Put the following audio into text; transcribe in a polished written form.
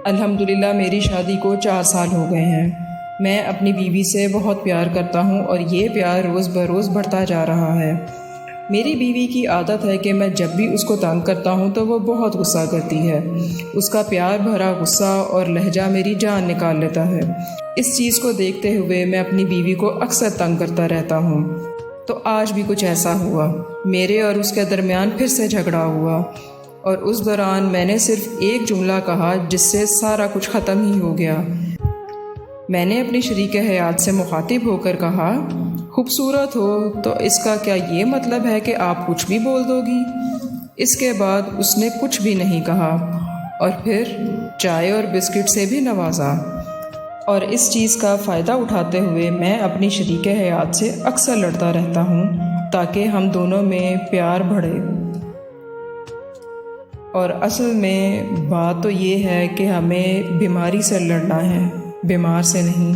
الحمدللہ میری شادی کو 4 سال ہو گئے ہیں۔ میں اپنی بیوی سے بہت پیار کرتا ہوں اور یہ پیار روز بروز بڑھتا جا رہا ہے۔ میری بیوی کی عادت ہے کہ میں جب بھی اس کو تنگ کرتا ہوں تو وہ بہت غصہ کرتی ہے۔ اس کا پیار بھرا غصہ اور لہجہ میری جان نکال لیتا ہے۔ اس چیز کو دیکھتے ہوئے میں اپنی بیوی کو اکثر تنگ کرتا رہتا ہوں۔ تو آج بھی کچھ ایسا ہوا۔ میرے اور اس کے درمیان پھر سے جھگڑا ہوا اور اس دوران میں نے صرف ایک جملہ کہا جس سے سارا کچھ ختم ہی ہو گیا۔ میں نے اپنی شریک حیات سے مخاطب ہو کر کہا، خوبصورت ہو تو اس کا کیا یہ مطلب ہے کہ آپ کچھ بھی بول دو گی؟ اس کے بعد اس نے کچھ بھی نہیں کہا اور پھر چائے اور بسکٹ سے بھی نوازا۔ اور اس چیز کا فائدہ اٹھاتے ہوئے میں اپنی شریک حیات سے اکثر لڑتا رہتا ہوں تاکہ ہم دونوں میں پیار بڑھے۔ اور اصل میں بات تو یہ ہے کہ ہمیں بیماری سے لڑنا ہے، بیمار سے نہیں۔